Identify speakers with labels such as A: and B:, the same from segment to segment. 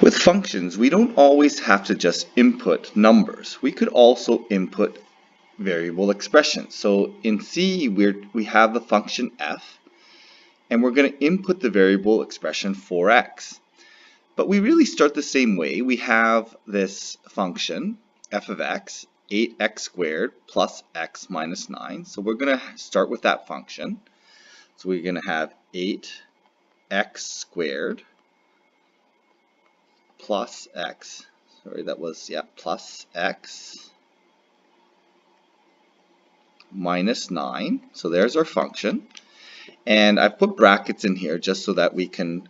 A: With functions, we don't always have to just input numbers. We could also input variable expressions. So in C, we have the function f, and we're going to input the variable expression 4x. But we really start the same way. We have this function, f of x, 8x squared plus x minus 9. So we're going to start with that function. So we're going to have 8x squared plus x, plus x minus 9. So there's our function. And I've put brackets in here just so that we can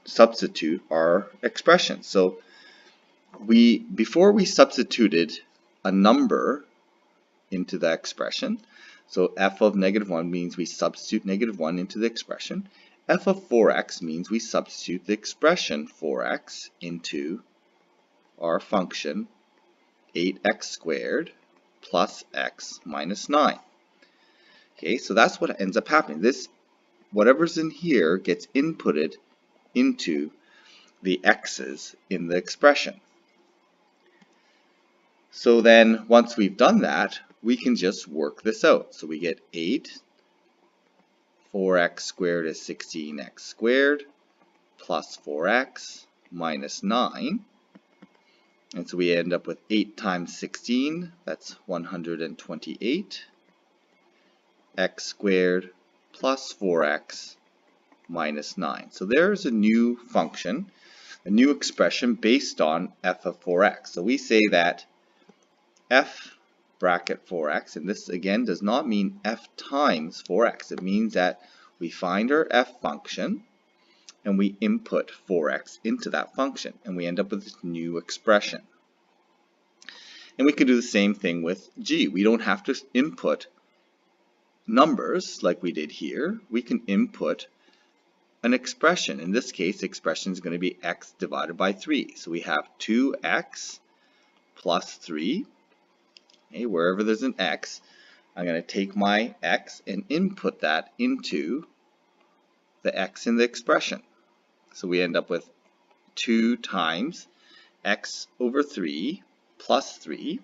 A: substitute our expression. So before we substituted a number into the expression, so f of -1 means we substitute -1 into the expression. F of 4x means we substitute the expression 4x into our function 8x squared plus x minus 9. Okay, so that's what ends up happening. Whatever's in here gets inputted into the x's in the expression. So then once we've done that, we can just work this out. So we get 4x squared is 16x squared plus 4x minus 9. And so we end up with 8 times 16, that's 128, x squared plus 4x minus 9. So there's a new function, a new expression based on f of 4x. So we say that f bracket 4x, and this again does not mean f times 4x. It means that we find our f function and we input 4x into that function, and we end up with this new expression. And we can do the same thing with g. We don't have to input numbers like we did here. We can input an expression. In this case, the expression is going to be x divided by 3. So we have 2x plus 3. Okay, wherever there's an x, I'm going to take my x and input that into the x in the expression. So we end up with 2 times x over 3 plus 3.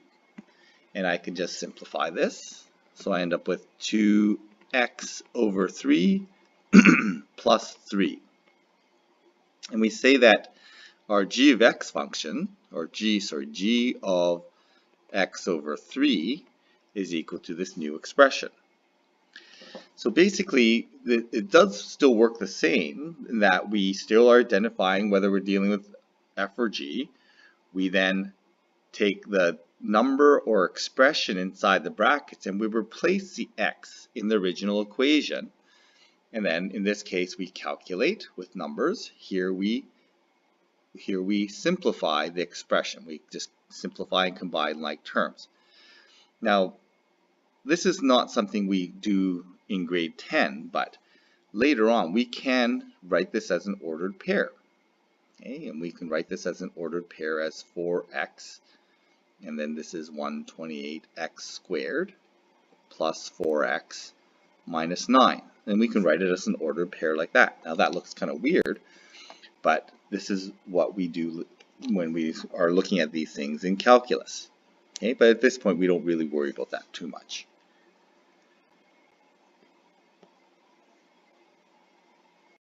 A: And I can just simplify this. So I end up with 2x over 3 plus 3. And we say that our g of x function, or g of x over 3 is equal to this new expression. So basically, it does still work the same in that we still are identifying whether we're dealing with f or g. We then take the number or expression inside the brackets and we replace the x in the original equation. And then in this case, we calculate with numbers. Here we simplify the expression. We just simplify and combine like terms. Now, this is not something we do in grade 10, but later on we can write this as an ordered pair. Okay, and we can write this as an ordered pair as 4x, and then this is 128x squared plus 4x minus 9. And we can write it as an ordered pair like that. Now that looks kind of weird, but this is what we do when we are looking at these things in calculus. Okay, but at this point we don't really worry about that too much.